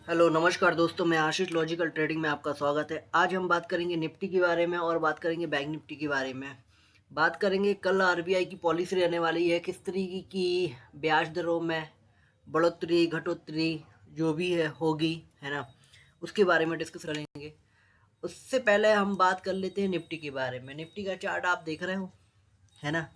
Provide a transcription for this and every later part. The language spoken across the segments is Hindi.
हेलो नमस्कार दोस्तों, मैं आशीष लॉजिकल ट्रेडिंग में आपका स्वागत है। आज हम बात करेंगे निफ्टी के बारे में और बात करेंगे बैंक निफ्टी के बारे में। बात करेंगे कल आरबीआई की पॉलिसी रहने वाली है, किस तरीके की ब्याज दरों में बढ़ोतरी घटोतरी जो भी है होगी, है ना, उसके बारे में डिस्कस करेंगे। उससे पहले हम बात कर लेते हैं निफ्टी के बारे में। निफ्टी का चार्ट आप देख रहे हो, है ना,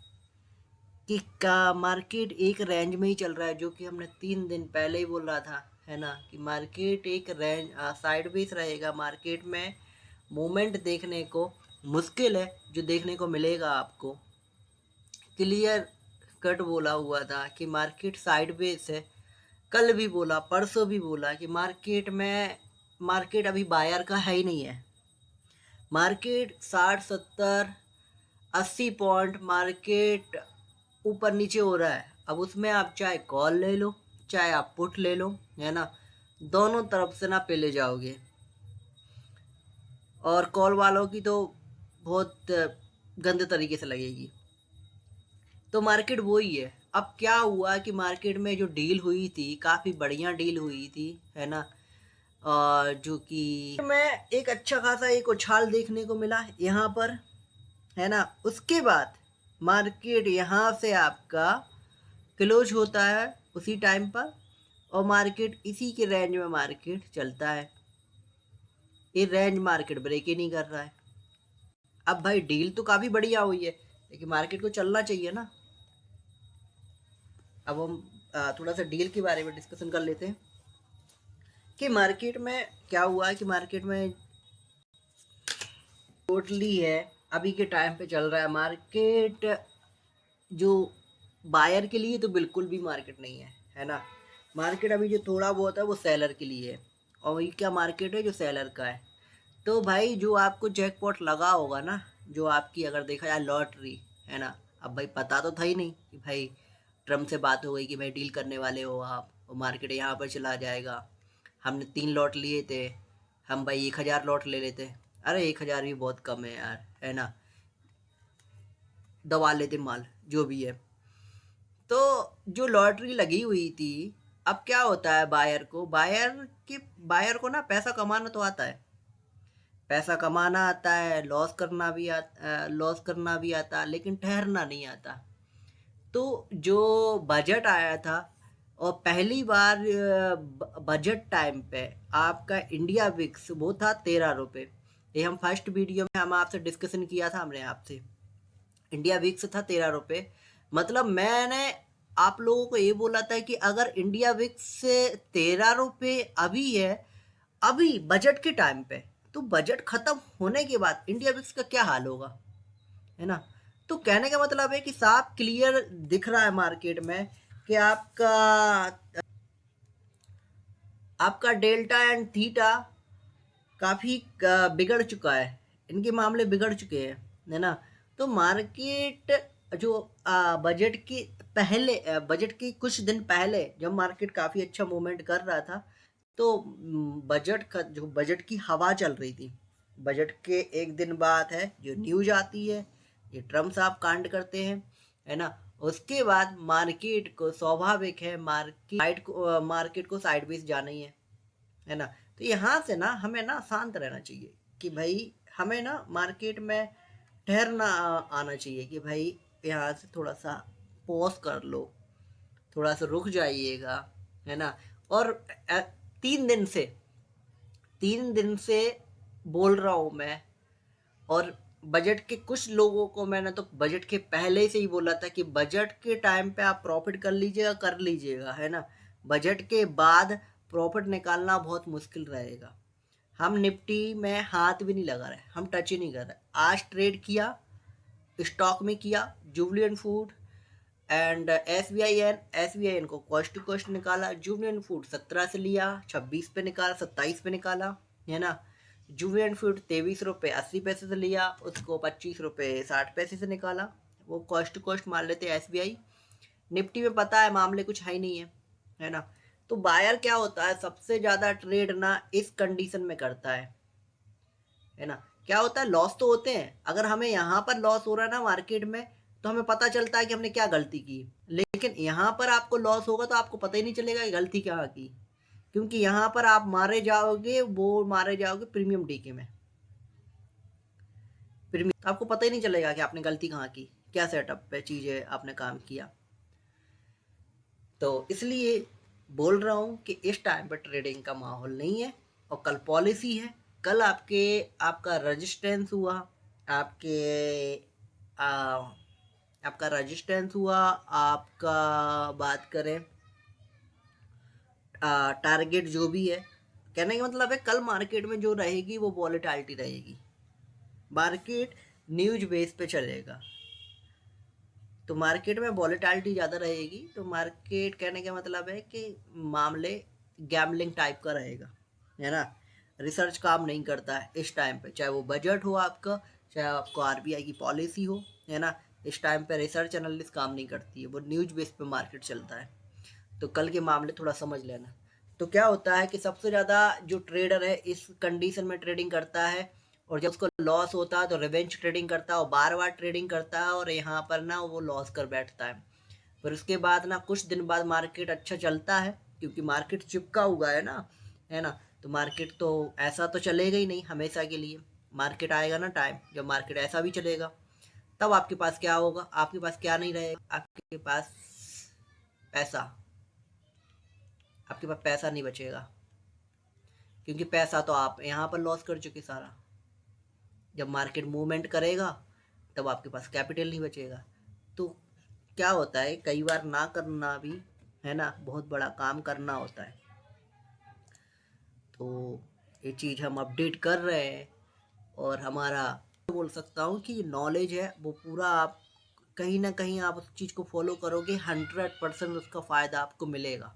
कि का मार्केट एक रेंज में ही चल रहा है, जो कि हमने 3 दिन पहले ही बोल रहा था, है ना, कि मार्केट एक रेंज साइडवेज रहेगा। मार्केट में मूवमेंट देखने को मुश्किल है, जो देखने को मिलेगा आपको क्लियर कट बोला हुआ था कि मार्केट साइडवेज है। कल भी बोला, परसों भी बोला कि मार्केट अभी बायर का है ही नहीं है। मार्केट 60 70 80 पॉइंट मार्केट ऊपर नीचे हो रहा है। अब उसमें आप चाहे कॉल ले लो चाहे आप पुट ले लो, है ना, दोनों तरफ से ना पे ले जाओगे। और कॉल वालों की तो बहुत गंदे तरीके से लगेगी। तो मार्केट वही है। अब क्या हुआ कि मार्केट में जो डील हुई थी काफ़ी बढ़िया डील हुई थी, है ना, जो कि मैं एक अच्छा खासा एक उछाल देखने को मिला यहाँ पर, है ना। उसके बाद मार्केट यहाँ से आपका क्लोज होता है उसी टाइम पर, और मार्केट इसी के रेंज में मार्केट चलता है। ये रेंज मार्केट ब्रेक ही नहीं कर रहा है। अब भाई डील तो काफ़ी बढ़िया हुई है, लेकिन मार्केट को चलना चाहिए ना। अब हम थोड़ा सा डील के बारे में डिस्कशन कर लेते हैं कि मार्केट में क्या हुआ कि मार्केट में टोटली है अभी के टाइम पे चल रहा है मार्केट, जो बायर के लिए तो बिल्कुल भी मार्केट नहीं है ना। मार्केट अभी जो थोड़ा बहुत है वो सेलर के लिए है, और वही क्या मार्केट है जो सेलर का है। तो भाई जो आपको जैकपॉट लगा होगा ना, जो आपकी अगर देखा जाए लॉटरी, है ना, अब भाई पता तो था ही नहीं कि भाई ट्रम्प से बात हो गई कि भाई डील करने वाले हो आप और मार्केट यहाँ पर चला जाएगा। हमने 3 लॉट लिए थे, हम भाई 1000 लॉट ले लेते। अरे 1000 भी बहुत कम है यार, है ना, दबा लेते माल जो भी है। तो जो लॉटरी लगी हुई थी, अब क्या होता है बायर को ना पैसा कमाना तो आता है, पैसा कमाना आता है, लॉस करना भी आता, लेकिन ठहरना नहीं आता। तो जो बजट आया था, और पहली बार बजट टाइम पे आपका इंडिया विक्स वो था 13 रुपये। ये हम फर्स्ट वीडियो में हम आपसे डिस्कशन किया था, हमने आपसे इंडिया विक्स था 13 रुपये। मतलब मैंने आप लोगों को ये बोला था कि अगर इंडिया विक्स से 13 रुपये अभी है, अभी बजट के टाइम पे, तो बजट खत्म होने के बाद इंडिया विक्स का क्या हाल होगा, है ना। तो कहने का मतलब है कि साफ क्लियर दिख रहा है मार्केट में कि आपका आपका डेल्टा एंड थीटा काफ़ी बिगड़ चुका है, इनके मामले बिगड़ चुके हैं, है ना। तो मार्केट जो बजट के बजट के कुछ दिन पहले जब मार्केट काफ़ी अच्छा मूवमेंट कर रहा था, तो बजट की हवा चल रही थी। बजट के एक दिन बाद है जो न्यूज आती है, ये ट्रम्प साहब कांड करते हैं, है ना। उसके बाद मार्केट को स्वाभाविक है मार्केट को साइडवेज जाना ही है ना। तो यहाँ से ना हमें ना शांत रहना चाहिए कि भाई हमें ना मार्केट में ठहरना आना चाहिए कि भाई यहाँ से थोड़ा सा पॉज कर लो, थोड़ा सा रुक जाइएगा, है ना। और अ, 3 दिन से 3 दिन से बोल रहा हूँ मैं। और बजट के कुछ लोगों को मैंने तो बजट के पहले से ही बोला था कि बजट के टाइम पे आप प्रॉफिट कर लीजिएगा, है ना। बजट के बाद प्रॉफिट निकालना बहुत मुश्किल रहेगा। हम निफ्टी में हाथ भी नहीं लगा रहे, हम टच ही नहीं कर रहे। आज ट्रेड किया, स्टॉक में किया, Jubilant food and S B I N को कॉस्ट टू कॉस्ट निकाला। जुबलियन फूड 17 से लिया, 26 पे निकाला, 27 पे निकाला, है ना। जुबलियन फूड 23 रुपये 80 पैसे से लिया, उसको 25 रुपये 60 पैसे से निकाला। वो कॉस्ट टू कॉस्ट मान लेते हैं SBI। निफ्टी में पता है मामले कुछ है ही नहीं है ना। तो बायर क्या होता है, सबसे ज़्यादा ट्रेड ना इस कंडीशन में करता है ना। क्या होता है, लॉस तो होते हैं। अगर हमें यहाँ पर लॉस हो रहा है ना मार्केट में, तो हमें पता चलता है कि हमने क्या गलती की। लेकिन यहाँ पर आपको लॉस होगा तो आपको पता ही नहीं चलेगा कि गलती क्या की, क्योंकि यहाँ पर आप मारे जाओगे, वो मारे जाओगे प्रीमियम डीके में। प्रीमियम आपको पता ही नहीं चलेगा कि आपने गलती कहाँ की, क्या सेटअप पे चीज़ें आपने काम किया। तो इसलिए बोल रहा हूँ कि इस टाइम पर ट्रेडिंग का माहौल नहीं है, और कल पॉलिसी है। कल आपका रजिस्टेंस हुआ, आपके आ, आपका रजिस्टेंस हुआ, आपका बात करें टारगेट जो भी है, कहने का मतलब है कल मार्केट में जो रहेगी वो वॉलेटिलिटी रहेगी। मार्केट न्यूज बेस पे चलेगा, तो मार्केट में वॉलेटिलिटी ज़्यादा रहेगी, तो मार्केट कहने का मतलब है कि मामले गैम्बलिंग टाइप का रहेगा, है ना। रिसर्च काम नहीं करता है इस टाइम पे, चाहे वो बजट हो आपका, चाहे आपको आरबीआई की पॉलिसी हो, है ना। इस टाइम पे रिसर्च एनालिस्ट काम नहीं करती है, वो न्यूज बेस पे मार्केट चलता है। तो कल के मामले थोड़ा समझ लेना। तो क्या होता है कि सबसे ज़्यादा जो ट्रेडर है इस कंडीशन में ट्रेडिंग करता है, और जब उसको लॉस होता है तो रिवेंज ट्रेडिंग करता है और बार बार ट्रेडिंग करता है, और यहाँ पर ना वो लॉस कर बैठता है। फिर उसके बाद ना कुछ दिन बाद मार्केट अच्छा चलता है, क्योंकि मार्केट चिपका हुआ है ना, है ना। तो मार्केट तो ऐसा तो चलेगा ही नहीं हमेशा के लिए। मार्केट आएगा ना टाइम जब मार्केट ऐसा भी चलेगा, तब आपके पास क्या होगा, आपके पास क्या नहीं रहेगा, आपके पास पैसा, आपके पास पैसा नहीं बचेगा, क्योंकि पैसा तो आप यहाँ पर लॉस कर चुके सारा। जब मार्केट मूवमेंट करेगा तब आपके पास कैपिटल नहीं बचेगा। तो क्या होता है, कई बार ना करना भी, है ना, बहुत बड़ा काम करना होता है। तो ये चीज़ हम अपडेट कर रहे हैं, और हमारा बोल सकता हूँ कि नॉलेज है वो पूरा, आप कहीं ना कहीं आप उस चीज़ को फॉलो करोगे 100% उसका फ़ायदा आपको मिलेगा।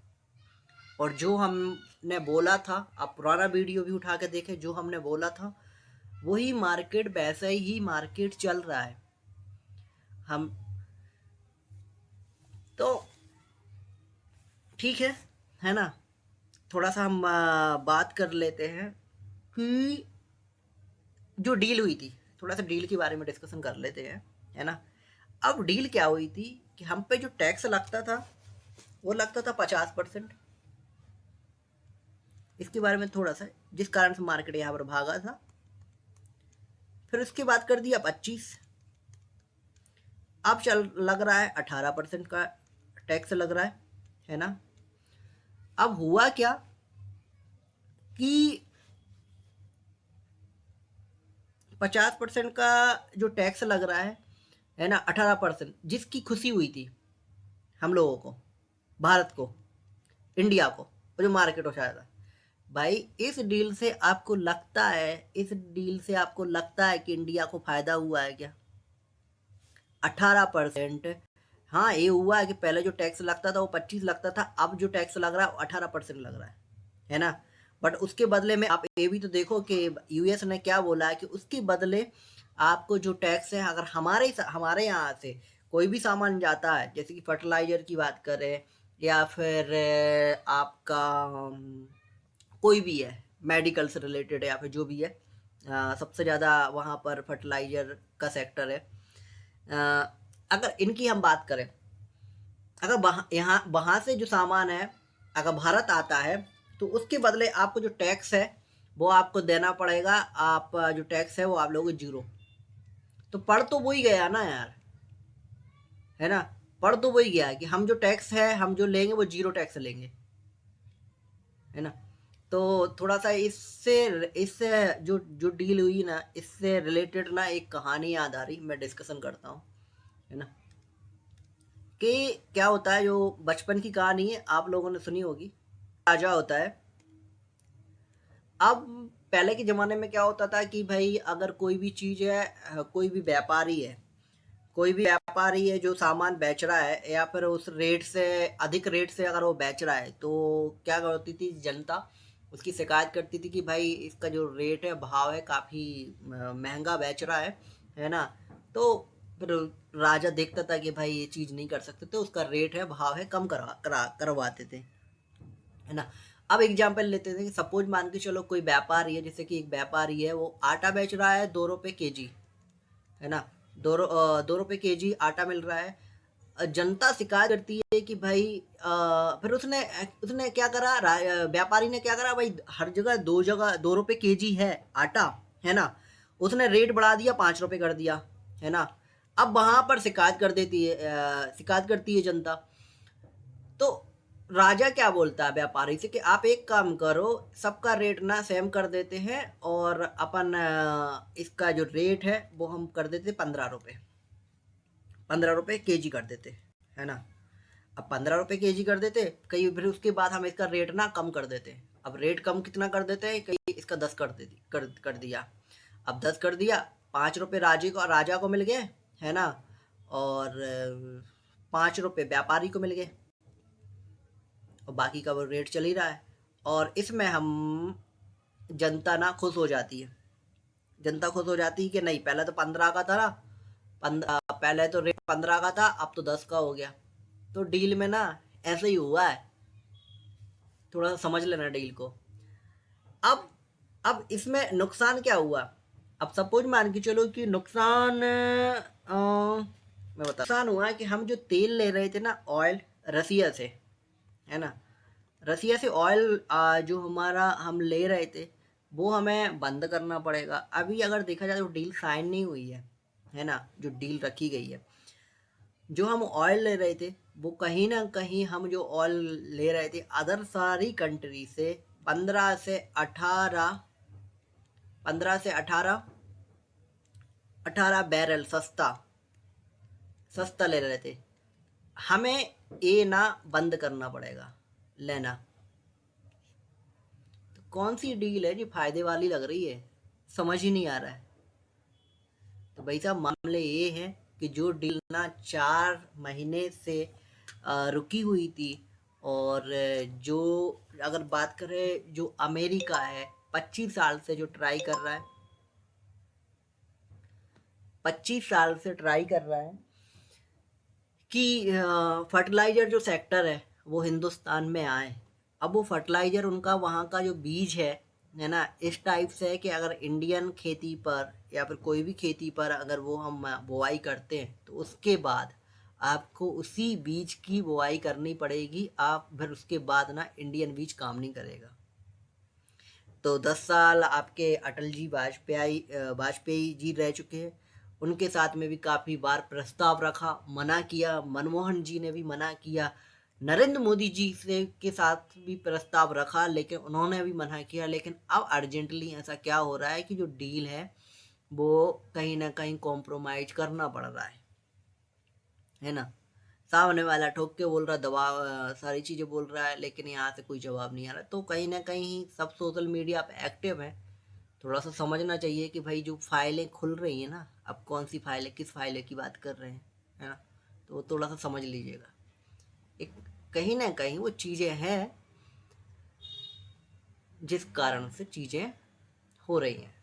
और जो हमने बोला था, आप पुराना वीडियो भी उठा के देखें, जो हमने बोला था वही मार्केट, वैसा ही मार्केट चल रहा है। हम तो ठीक है ना। थोड़ा सा हम बात कर लेते हैं कि जो डील हुई थी, थोड़ा सा डील के बारे में डिस्कशन कर लेते हैं, है ना। अब डील क्या हुई थी कि हम पे जो टैक्स लगता था वो लगता था 50%। इसके बारे में थोड़ा सा, जिस कारण से मार्केट यहाँ पर भागा था। फिर उसके बाद कर दिया 25, अब चल लग रहा है 18% का टैक्स लग रहा है ना। अब हुआ क्या कि 50% का जो टैक्स लग रहा है ना, 18%, जिसकी खुशी हुई थी हम लोगों को, भारत को, इंडिया को, जो मार्केट उठाया था। भाई इस डील से आपको लगता है, इस डील से आपको लगता है कि इंडिया को फायदा हुआ है क्या? 18%। हाँ, ये हुआ है कि पहले जो टैक्स लगता था वो 25 लगता था, अब जो टैक्स लग रहा है वो 18% लग रहा है ना। बट उसके बदले में आप ये भी तो देखो कि यूएस ने क्या बोला है कि उसके बदले आपको जो टैक्स है, अगर हमारे यहाँ से कोई भी सामान जाता है, जैसे कि फर्टिलाइजर की बात करें, या फिर आपका कोई भी है मेडिकल से रिलेटेड, या फिर जो भी है, सबसे ज़्यादा वहाँ पर फर्टिलाइजर का सेक्टर है। अगर इनकी हम बात करें, अगर वहाँ से जो सामान है अगर भारत आता है, तो उसके बदले आपको जो टैक्स है वो आपको देना पड़ेगा। आप जो टैक्स है वो आप लोगोगे 0। तो पढ़ तो वही गया ना यार, है ना। पढ़ तो वही गया कि हम जो टैक्स है हम जो लेंगे वो 0 टैक्स लेंगे, है ना। तो थोड़ा सा इससे इससे जो जो डील हुई ना, इससे रिलेटेड ना एक कहानी याद आ रही, मैं डिस्कशन करता हूँ, है ना। कि क्या होता है, जो बचपन की कहानी है आप लोगों ने सुनी होगी। राजा होता है। अब पहले के ज़माने में क्या होता था कि भाई अगर कोई भी चीज़ है, कोई भी व्यापारी है जो सामान बेच रहा है, या फिर उस रेट से अधिक रेट से अगर वो बेच रहा है, तो क्या करती थी जनता, उसकी शिकायत करती थी कि भाई इसका जो रेट है, भाव है, काफ़ी महंगा बेच रहा है ना। तो फिर राजा देखता था कि भाई ये चीज़ नहीं कर सकते, तो उसका रेट है, भाव है, कम करवाते थे, है ना। अब एग्जाम्पल लेते थे कि सपोज मान के चलो कोई व्यापारी है, जैसे कि एक व्यापारी है, वो आटा बेच रहा है 2 रुपये केजी, है ना। 2 रुपये केजी आटा मिल रहा है। जनता शिकायत करती है कि भाई फिर उसने उसने क्या करा, व्यापारी ने क्या करा भाई, हर जगह 2 रुपए केजी है आटा, है ना, उसने रेट बढ़ा दिया, 5 रुपए कर दिया, है ना। अब वहां पर शिकायत कर देती है, शिकायत करती है जनता। तो राजा क्या बोलता है व्यापारी से कि आप एक काम करो, सबका रेट ना सेम कर देते हैं, और अपन इसका जो रेट है वो हम कर देते 15 रुपए, 15 रुपए केजी कर देते, है ना। अब 15 रुपए केजी कर देते, कहीं फिर उसके बाद हम इसका रेट ना कम कर देते। अब रेट कम कितना कर देते हैं, कहीं इसका 10 कर दिया। अब 10 कर दिया, 5 रुपए राजा को मिल गए, है ना, और 5 रुपए व्यापारी को मिल गए, और बाकी का वो रेट चल ही रहा है। और इसमें हम जनता ना खुश हो जाती है, जनता खुश हो जाती है कि नहीं, पहले तो 15 का था ना, पहले तो रेट 15 का था, अब तो 10 का हो गया। तो डील में ना ऐसे ही हुआ है, थोड़ा सा समझ लेना डील को। अब अब इसमें नुकसान क्या हुआ, अब सपोज मान के चलो कि नुकसान मैं बता, नुकसान हुआ कि हम जो तेल ले रहे थे ना, ऑयल, रसिया से, है ना, रसिया से ऑयल जो हमारा हम ले रहे थे, वो हमें बंद करना पड़ेगा। अभी अगर देखा जाए तो डील साइन नहीं हुई है ना, जो डील रखी गई है, जो हम ऑयल ले रहे थे, वो कहीं ना कहीं हम जो ऑयल ले रहे थे अदर सारी कंट्री से 15 से 18, 18 बैरल सस्ता सस्ता ले रहे थे, हमें ये ना बंद करना पड़ेगा लेना। तो कौन सी डील है जो फायदे वाली लग रही है, समझ ही नहीं आ रहा है। तो भाई साहब मामले ये है कि जो डील ना 4 महीने से रुकी हुई थी, और जो अगर बात करें जो अमेरिका है 25 साल से जो ट्राई कर रहा है, 25 साल से ट्राई कर रहा है कि फर्टिलाइज़र जो सेक्टर है वो हिंदुस्तान में आए। अब वो फर्टिलाइज़र उनका वहाँ का जो बीज है ना, इस टाइप से है कि अगर इंडियन खेती पर या फिर कोई भी खेती पर अगर वो हम बुआई करते हैं, तो उसके बाद आपको उसी बीज की बुआई करनी पड़ेगी। आप फिर उसके बाद ना इंडियन बीज काम नहीं करेगा। तो 10 साल आपके अटल जी वाजपेयी जी रह चुके हैं, उनके साथ में भी काफ़ी बार प्रस्ताव रखा, मना किया, मनमोहन जी ने भी मना किया, नरेंद्र मोदी जी से के साथ भी प्रस्ताव रखा, लेकिन उन्होंने भी मना किया। लेकिन अब अर्जेंटली ऐसा क्या हो रहा है कि जो डील है वो कहीं ना कहीं कॉम्प्रोमाइज करना पड़ रहा है ना। सामने वाला ठोक के बोल रहा, दबा सारी चीज़ें बोल रहा है, लेकिन यहाँ से कोई जवाब नहीं आ रहा। तो कहीं ना कहीं सब सोशल मीडिया पे एक्टिव है, थोड़ा सा समझना चाहिए कि भाई जो फाइलें खुल रही हैं ना, अब कौन सी फाइल है, किस फाइल की बात कर रहे हैं, है ना। तो वो थोड़ा सा समझ लीजिएगा। एक कहीं ना कहीं वो चीज़ें हैं जिस कारण से चीज़ें हो रही हैं।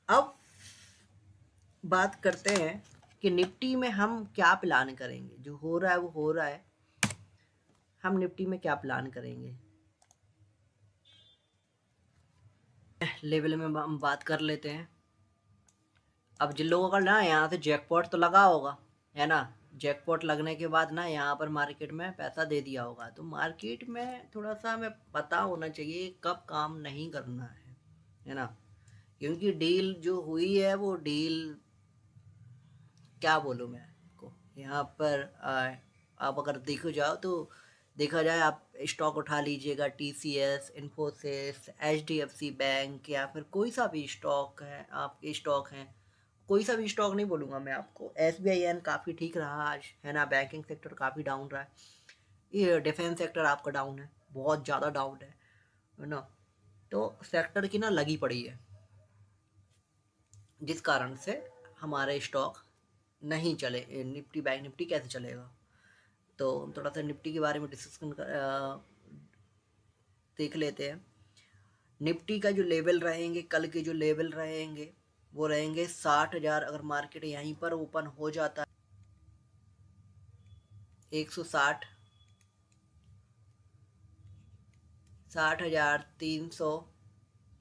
अब बात करते हैं कि निफ्टी में हम क्या प्लान करेंगे। जो हो रहा है वो हो रहा है, हम निफ्टी में क्या प्लान करेंगे लेवल में हम बात कर लेते हैं। अब जिन लोगों का ना यहाँ से जैकपॉट तो लगा होगा, है ना, जैकपॉट लगने के बाद ना यहाँ पर मार्केट में पैसा दे दिया होगा, तो मार्केट में थोड़ा सा हमें पता होना चाहिए कब काम नहीं करना है ना। क्योंकि डील जो हुई है वो डील, क्या बोलूँ मैं आपको, यहाँ पर आप अगर देखा जाए आप स्टॉक उठा लीजिएगा, TCS, इन्फोसिस, HDFC बैंक, या फिर कोई सा भी स्टॉक है, आपके स्टॉक हैं, कोई सा भी स्टॉक नहीं बोलूँगा मैं आपको, SBIN काफ़ी ठीक रहा आज, है ना। बैंकिंग सेक्टर काफ़ी डाउन रहा है, ये डिफेंस सेक्टर आपका डाउन है, बहुत ज़्यादा डाउन है ना। तो सेक्टर की ना लगी पड़ी है, जिस कारण से हमारे स्टॉक नहीं चले। निफ्टी, बैंक निफ्टी कैसे चलेगा। तो हम थोड़ा सा निफ्टी के बारे में देख लेते हैं। निफ्टी का जो लेवल रहेंगे, कल के जो लेवल रहेंगे वो रहेंगे 60,000। अगर मार्केट यहीं पर ओपन हो जाता है 160, 60,300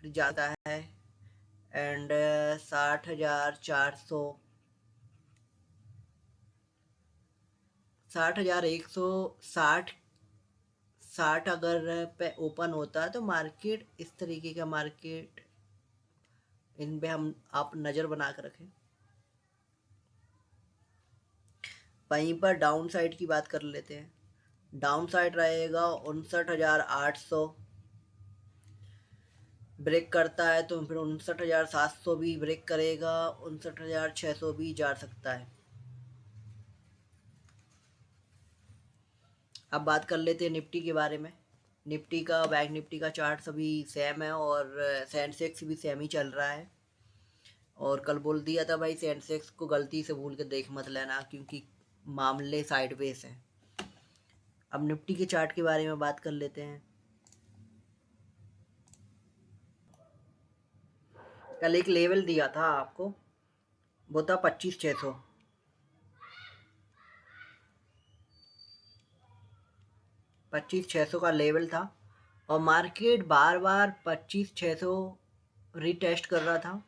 जाता है, एंड 60,400, 60,160 60 अगर पे ओपन होता है तो मार्केट इस तरीके का मार्केट, इन पे हम आप नज़र बना कर रखें। वहीं पर डाउन साइड की बात कर लेते हैं। डाउन साइड रहेगा 59,800, ब्रेक करता है तो फिर 59,700 भी ब्रेक करेगा, 59,600 भी जा सकता है। अब बात कर लेते हैं निफ्टी के बारे में। निफ्टी का, बैंक निफ्टी का चार्ट सभी सेम है और सेंसेक्स भी सेम ही चल रहा है। और कल बोल दिया था भाई सेंसेक्स को गलती से भूल के देख मत लेना, क्योंकि मामले साइडवेज हैं। अब निफ्टी के चार्ट के बारे में बात कर लेते हैं। कल एक लेवल दिया था आपको, वो था 25,600। 25,600 का लेवल था और मार्केट बार बार 25,600 रीटेस्ट कर रहा था।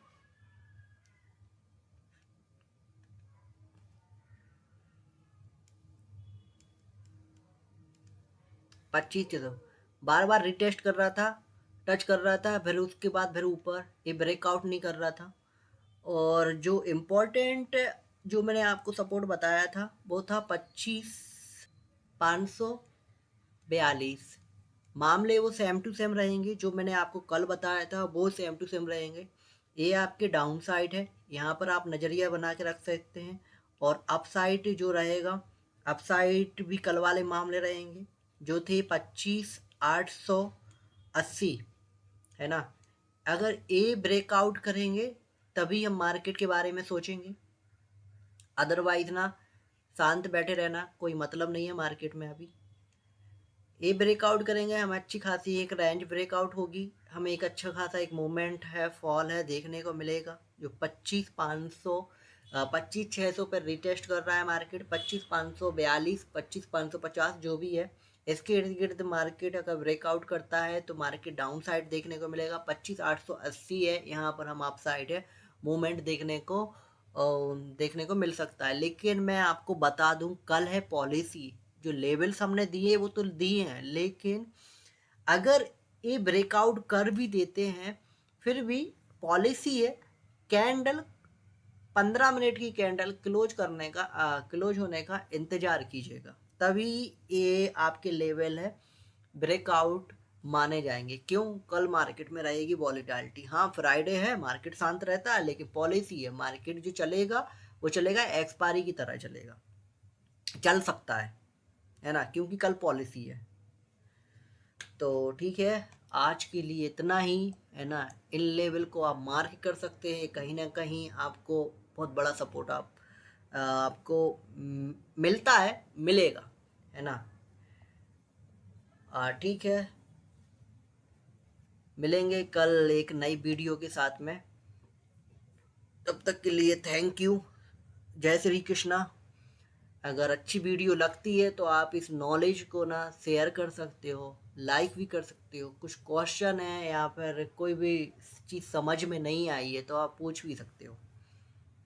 25,600 बार बार रिटेस्ट कर रहा था, टच कर रहा था, फिर उसके बाद फिर ऊपर ये ब्रेकआउट नहीं कर रहा था। और जो इम्पोर्टेंट, जो मैंने आपको सपोर्ट बताया था वो था 25,542। मामले वो सेम टू सेम रहेंगे, जो मैंने आपको कल बताया था वो सेम टू सेम रहेंगे। ये आपके डाउन साइड है, यहाँ पर आप नज़रिया बना के रख सकते हैं। और अप साइड जो रहेगा, अप साइड भी कल वाले मामले रहेंगे जो थे 25,880, है ना। अगर ए ब्रेकआउट करेंगे तभी हम मार्केट के बारे में सोचेंगे, अदरवाइज ना शांत बैठे रहना कोई मतलब नहीं है मार्केट में। अभी ए ब्रेकआउट करेंगे हम, अच्छी खासी एक रेंज ब्रेकआउट होगी, हमें एक अच्छा खासा एक मूवमेंट है, फॉल है देखने को मिलेगा। जो 25,600 पर रिटेस्ट कर रहा है मार्केट, 25,542, 25,550 जो भी है, इसके इर्द गिर्द मार्केट अगर ब्रेकआउट करता है तो मार्केट डाउन साइड देखने को मिलेगा। 25,880 है, यहाँ पर हम अप साइड है मूवमेंट देखने को मिल सकता है। लेकिन मैं आपको बता दूं, कल है पॉलिसी, जो लेवल्स हमने दिए वो तो दिए हैं, लेकिन अगर ये ब्रेकआउट कर भी देते हैं फिर भी पॉलिसी है, कैंडल 15 मिनट की कैंडल क्लोज होने का इंतजार कीजिएगा, तभी ये आपके लेवल है ब्रेकआउट माने जाएंगे। क्यों? कल मार्केट में रहेगी वॉलीटालिटी। हाँ, फ्राइडे है, मार्केट शांत रहता है, लेकिन पॉलिसी है, मार्केट जो चलेगा वो चलेगा एक्सपायरी की तरह चलेगा, चल सकता है ना, क्योंकि कल पॉलिसी है। तो ठीक है, आज के लिए इतना ही, है ना। इन लेवल को आप मार्क कर सकते हैं, कहीं ना कहीं आपको बहुत बड़ा सपोर्ट आपको मिलता है, मिलेगा, है ना। ठीक है, मिलेंगे कल एक नई वीडियो के साथ में। तब तक के लिए थैंक यू, जय श्री कृष्णा। अगर अच्छी वीडियो लगती है तो आप इस नॉलेज को ना शेयर कर सकते हो, लाइक भी कर सकते हो। कुछ क्वेश्चन है या फिर कोई भी चीज़ समझ में नहीं आई है तो आप पूछ भी सकते हो।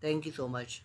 Thank you so much.